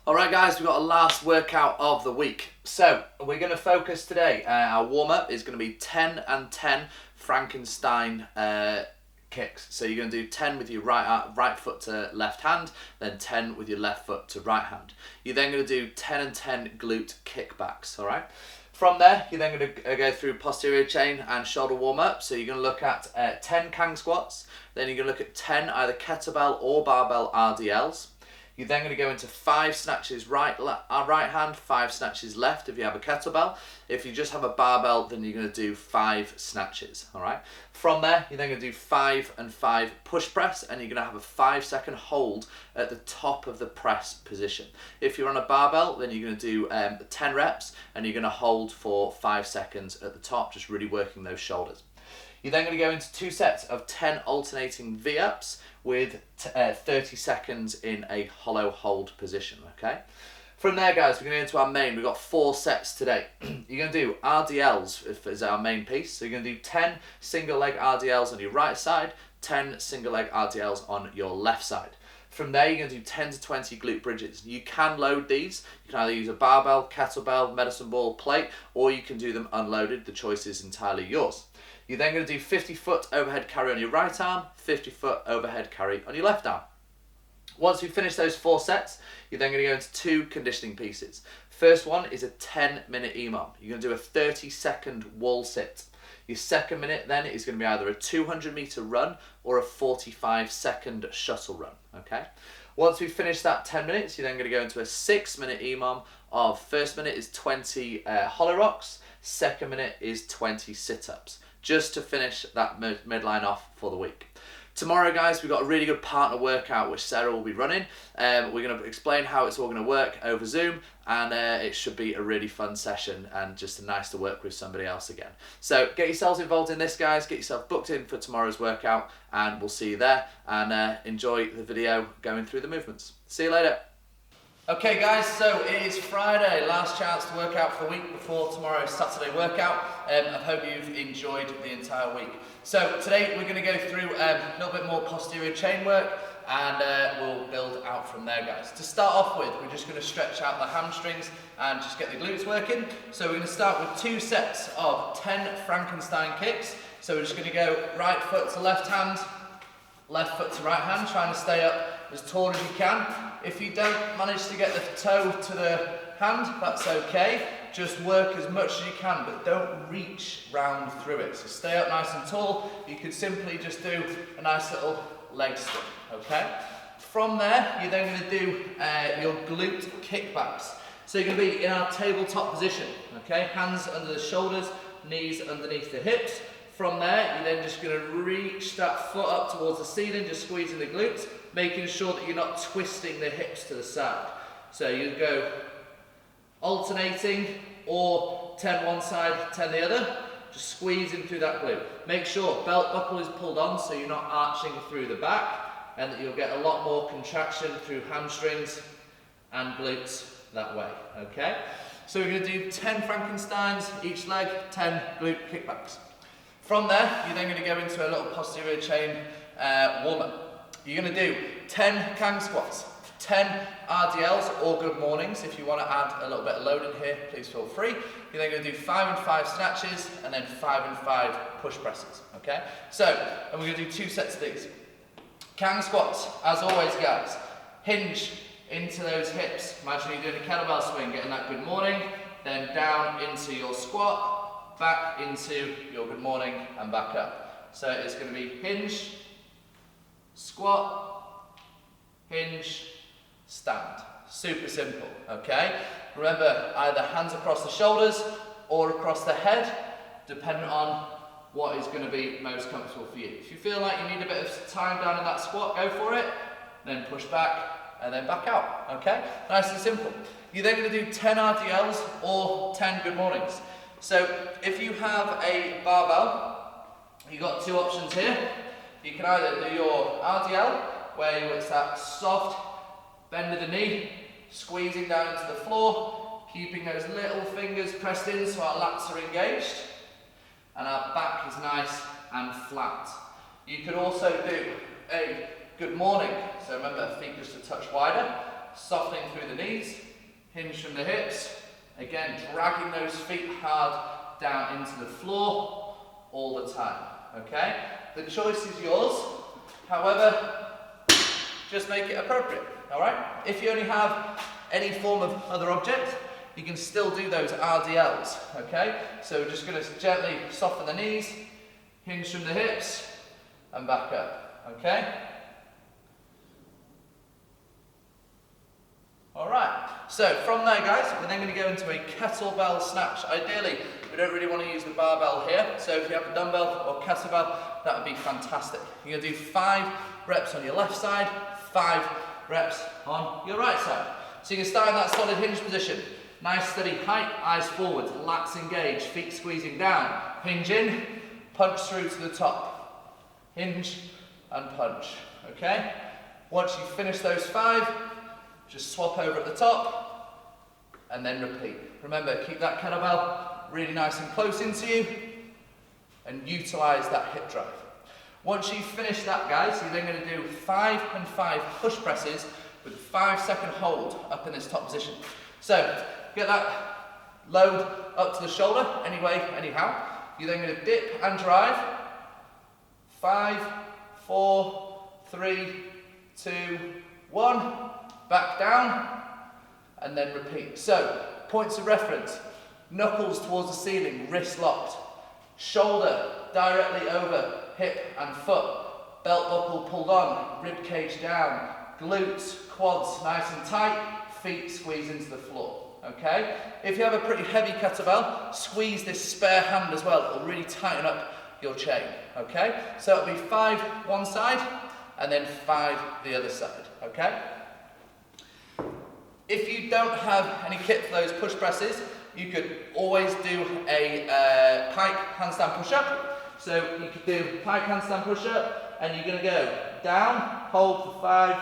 Alright guys, we've got a last workout of the week. So, we're going to focus today, our warm-up is going to be 10 and 10 Frankenstein kicks. So you're going to do 10 with your right foot to left hand, then 10 with your left foot to right hand. You're then going to do 10 and 10 glute kickbacks, alright? From there, you're then going to go through posterior chain and shoulder warm-up. So you're going to look at 10 Kang squats, then you're going to look at 10 either kettlebell or barbell RDLs. You're then going to go into 5 snatches right hand, 5 snatches left if you have a kettlebell. If you just have a barbell, then you're going to do 5 snatches, all right? From there, you're then going to do 5 and 5 push press, and you're going to have a 5-second hold at the top of the press position. If you're on a barbell, then you're going to do 10 reps, and you're going to hold for 5 seconds at the top, just really working those shoulders. You're then going to go into 2 sets of 10 alternating V-ups with 30 seconds in a hollow hold position, okay? From there, guys, we're going to go into our main. We've got 4 sets today. You're going to do RDLs as our main piece. So you're going to do 10 single leg RDLs on your right side, 10 single leg RDLs on your left side. From there, you're going to do 10 to 20 glute bridges. You can load these. You can either use a barbell, kettlebell, medicine ball, plate, or you can do them unloaded. The choice is entirely yours. You're then going to do 50-foot overhead carry on your right arm, 50-foot overhead carry on your left arm. Once you finish those 4 sets, you're then going to go into 2 conditioning pieces. First one is a 10-minute EMOM. You're going to do a 30-second wall sit. Your second minute then is going to be either a 200-meter run or a 45-second shuttle run, okay? Once we finish that 10 minutes, you're then going to go into a 6-minute EMOM of first minute is 20 hollow rocks, second minute is 20 sit-ups, just to finish that midline off for the week. Tomorrow, guys, we've got a really good partner workout which Sarah will be running. We're going to explain how it's all going to work over Zoom, and it should be a really fun session and just nice to work with somebody else again. So get yourselves involved in this, guys. Get yourself booked in for tomorrow's workout, and we'll see you there. And enjoy the video going through the movements. See you later. Okay guys, so it is Friday, last chance to work out for the week before tomorrow's Saturday workout. I hope you've enjoyed the entire week. So today we're going to go through a little bit more posterior chain work, and we'll build out from there, guys. To start off with, we're just going to stretch out the hamstrings and just get the glutes working. So we're going to start with 2 sets of 10 Frankenstein kicks. So we're just going to go right foot to left hand, left foot to right hand, trying to stay up as tall as you can. If you don't manage to get the toe to the hand, that's okay. Just work as much as you can, but don't reach round through it. So stay up nice and tall. You could simply just do a nice little leg swing, okay? From there, you're then going to do your glute kickbacks. So you're going to be in our tabletop position, okay? Hands under the shoulders, knees underneath the hips. From there, you're then just going to reach that foot up towards the ceiling, just squeezing the glutes, making sure that you're not twisting the hips to the side. So you go alternating, or 10 one side, 10 the other, just squeezing through that glute. Make sure belt buckle is pulled on so you're not arching through the back, and that you'll get a lot more contraction through hamstrings and glutes that way, okay? So we're going to do 10 Frankensteins each leg, 10 glute kickbacks. From there, you're then going to go into a little posterior chain warm-up. You're going to do 10 Kang squats, 10 RDLs or good mornings. If you want to add a little bit of load in here, please feel free. You're then going to do 5 and 5 snatches, and then 5 and 5 push presses, okay? So, and we're going to do 2 sets of these. Kang squats, as always, guys, hinge into those hips. Imagine you're doing a kettlebell swing, getting that good morning, then down into your squat, back into your good morning, and back up. So it's going to be hinge, squat, hinge, stand. Super simple, okay? Remember, either hands across the shoulders or across the head, depending on what is going to be most comfortable for you. If you feel like you need a bit of time down in that squat, go for it, then push back, and then back out, okay? Nice and simple. You're then going to do 10 RDLs or 10 good mornings. So if you have a barbell, you've got 2 options here. You can either do your RDL, where it's that soft bend of the knee, squeezing down into the floor, keeping those little fingers pressed in so our lats are engaged, and our back is nice and flat. You could also do a good morning. So remember, feet just a touch wider, softening through the knees, hinge from the hips. Again, dragging those feet hard down into the floor all the time, okay? The choice is yours, however, just make it appropriate, all right? If you only have any form of other object, you can still do those RDLs, okay? So we're just going to gently soften the knees, hinge from the hips, and back up, okay? Alright, so from there guys, we're then going to go into a kettlebell snatch. Ideally, we don't really want to use the barbell here, so if you have a dumbbell or kettlebell, that would be fantastic. You're going to do 5 reps on your left side, 5 reps on your right side. So you can start in that solid hinge position. Nice steady height, eyes forward, lats engaged, feet squeezing down. Hinge in, punch through to the top. Hinge and punch, okay? Once you finish those 5, just swap over at the top and then repeat. Remember, keep that kettlebell really nice and close into you and utilize that hip drive. Once you've finished that, guys, you're then going to do 5 and 5 push presses with a 5-second hold up in this top position. So, get that load up to the shoulder, anyway, anyhow. You're then going to dip and drive. 5, 4, 3, 2, 1. Back down, and then repeat. So, points of reference. Knuckles towards the ceiling, wrist locked. Shoulder directly over hip and foot. Belt buckle pulled on, rib cage down. Glutes, quads nice and tight. Feet squeeze into the floor. Okay? If you have a pretty heavy kettlebell, squeeze this spare hand as well. It'll really tighten up your chain. Okay? So it'll be 5 one side, and then 5 the other side. Okay? If you don't have any kit for those push presses, you could always do a pike handstand push-up. So you could do pike handstand push-up, and you're going to go down, hold for 5,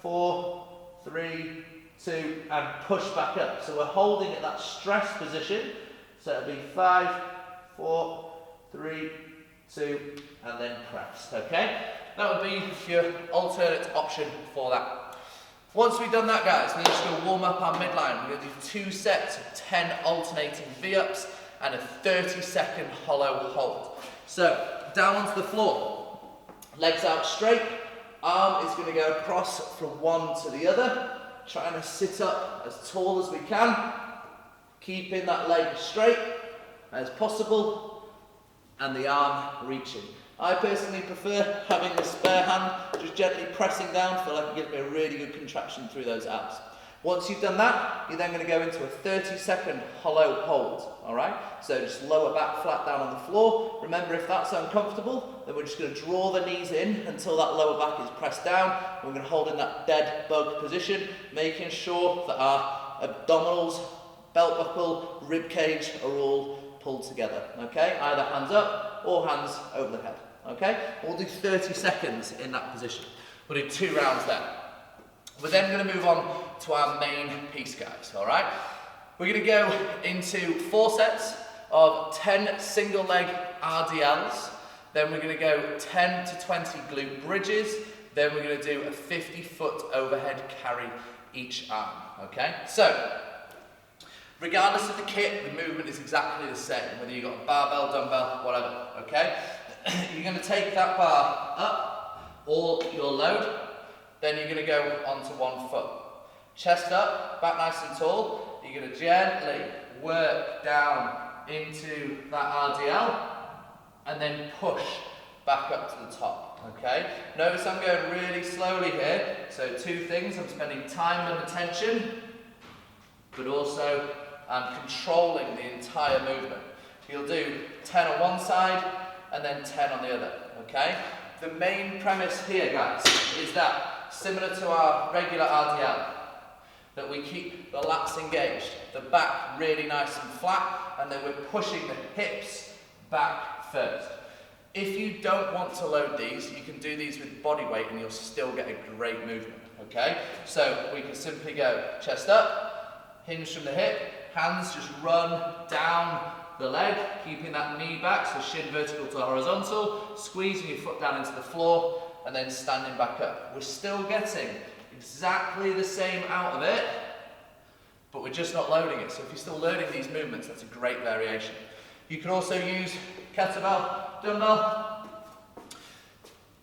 4, 3, 2, and push back up. So we're holding at that stress position. So it'll be 5, 4, 3, 2, and then press. Okay? That would be your alternate option for that. Once we've done that, guys, we're just going to warm up our midline. We're going to do 2 sets of 10 alternating V-ups and a 30-second hollow hold. So, down onto the floor. Legs out straight. Arm is going to go across from one to the other. Trying to sit up as tall as we can. Keeping that leg straight as possible. And the arm reaching. I personally prefer having the spare hand just gently pressing down. Feel like it gives me a really good contraction through those abs. Once you've done that, you're then going to go into a 30-second hollow hold. Alright? So just lower back flat down on the floor. Remember, if that's uncomfortable, then we're just going to draw the knees in until that lower back is pressed down. We're going to hold in that dead bug position, making sure that our abdominals, belt buckle, rib cage are all pulled together. Okay? Either hands up or hands over the head. Okay? We'll do 30 seconds in that position. We'll do 2 rounds there. We're then going to move on to our main piece, guys. Alright? We're going to go into 4 sets of 10 single leg RDLs. Then we're going to go 10 to 20 glute bridges. Then we're going to do a 50-foot overhead carry each arm. Okay? So, regardless of the kit, the movement is exactly the same, whether you've got a barbell, dumbbell, whatever, okay? You're going to take that bar up, all your load, then you're going to go onto one foot. Chest up, back nice and tall, you're going to gently work down into that RDL, and then push back up to the top, okay? Notice I'm going really slowly here, so 2 things, I'm spending time and attention, but also I'm controlling the entire movement. You'll do 10 on one side and then 10 on the other, okay? The main premise here, guys, is that similar to our regular RDL, that we keep the lats engaged, the back really nice and flat, and then we're pushing the hips back first. If you don't want to load these, you can do these with body weight and you'll still get a great movement, okay? So we can simply go chest up, hinge from the hip, hands just run down the leg, keeping that knee back, so shin vertical to horizontal, squeezing your foot down into the floor, and then standing back up. We're still getting exactly the same out of it, but we're just not loading it. So if you're still learning these movements, that's a great variation. You can also use kettlebell, dumbbell.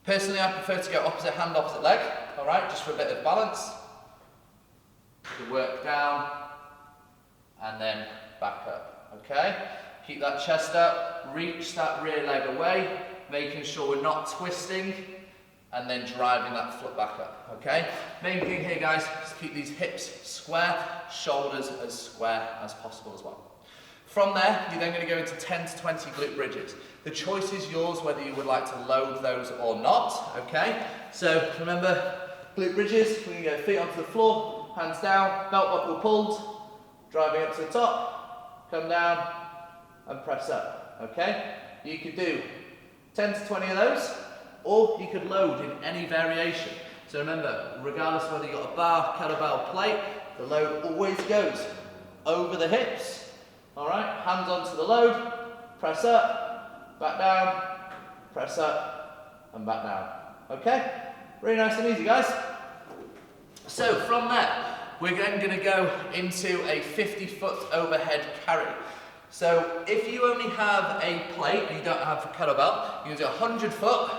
Personally, I prefer to go opposite hand, opposite leg, all right, just for a bit of balance. To work down, and then back up, okay? Keep that chest up, reach that rear leg away, making sure we're not twisting, and then driving that foot back up, okay? Main thing here, guys, is keep these hips square, shoulders as square as possible as well. From there, you're then going to go into 10 to 20 glute bridges. The choice is yours whether you would like to load those or not, okay? So remember, glute bridges, we're going to go feet onto the floor, hands down, belt buckle pulled, driving up to the top, come down, and press up, okay? You could do 10 to 20 of those, or you could load in any variation. So remember, regardless of whether you've got a bar, kettlebell, plate, the load always goes over the hips. All right, hands onto the load, press up, back down, press up, and back down. Okay, really nice and easy, guys. So from there, we're then going to go into a 50-foot overhead carry. So if you only have a plate and you don't have a kettlebell, you can do 100 foot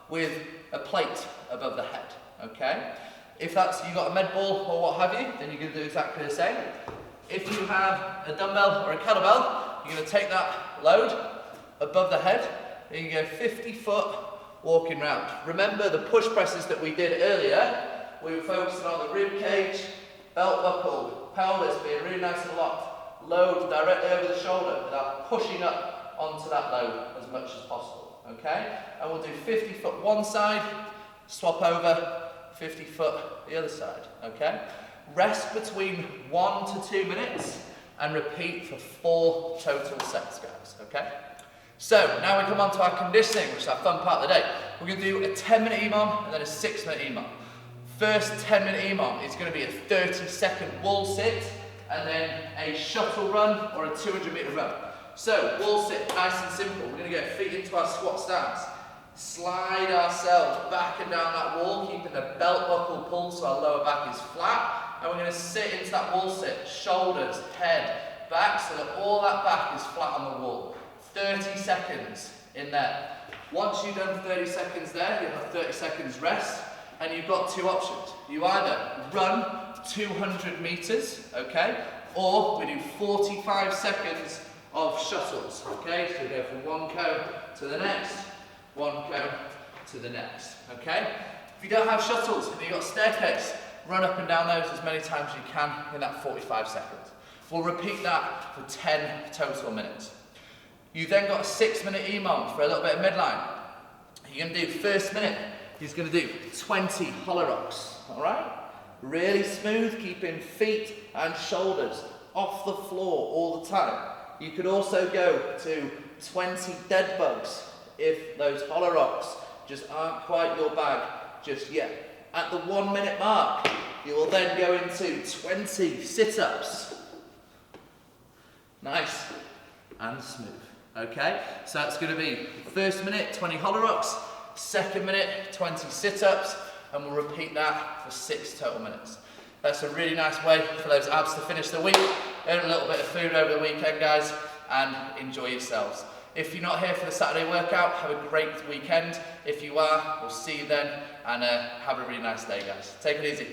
with a plate above the head. Okay, if that's you've got a med ball or what have you, then you're going to do exactly the same. If you have a dumbbell or a kettlebell, you're going to take that load above the head and you go 50 foot walking round. Remember the push presses that we did earlier, we were focusing on the rib cage, belt buckle, pelvis being really nice and locked, load directly over the shoulder without pushing up onto that load as much as possible, okay? And we'll do 50 foot one side, swap over, 50 foot the other side, okay? Rest between 1 to 2 minutes and repeat for 4 total sets, guys, okay? So now we come on to our conditioning, which is our fun part of the day. We're going to do a 10-minute EMOM and then a 6-minute EMOM. First 10-minute EMOM is going to be a 30-second wall sit and then a shuttle run or a 200-meter run. So wall sit, nice and simple. We're going to go feet into our squat stance. Slide ourselves back and down that wall, keeping the belt buckle pulled so our lower back is flat. And we're going to sit into that wall sit, shoulders, head, back, so that all that back is flat on the wall. 30 seconds in there. Once you've done 30 seconds there, you'll have 30 seconds rest, and you've got 2 options. You either run 200 meters, okay, or we do 45 seconds of shuttles, okay? So we go from one cone to the next, one cone to the next, okay? If you don't have shuttles and you've got staircase, run up and down those as many times as you can in that 45 seconds. We'll repeat that for 10 total minutes. You then got a 6-minute EMOM for a little bit of midline. You're going to do first minute, he's going to do 20 hollow rocks, all right? Really smooth, keeping feet and shoulders off the floor all the time. You could also go to 20 dead bugs if those hollow rocks just aren't quite your bag just yet. At the 1 minute mark, you will then go into 20 sit-ups. Nice and smooth, okay? So that's going to be first minute, 20 hollow rocks, second minute, 20 sit-ups, and we'll repeat that for 6 total minutes. That's a really nice way for those abs to finish the week. Earn a little bit of food over the weekend, guys, and enjoy yourselves. If you're not here for the Saturday workout, have a great weekend. If you are, we'll see you then, and have a really nice day, guys. Take it easy.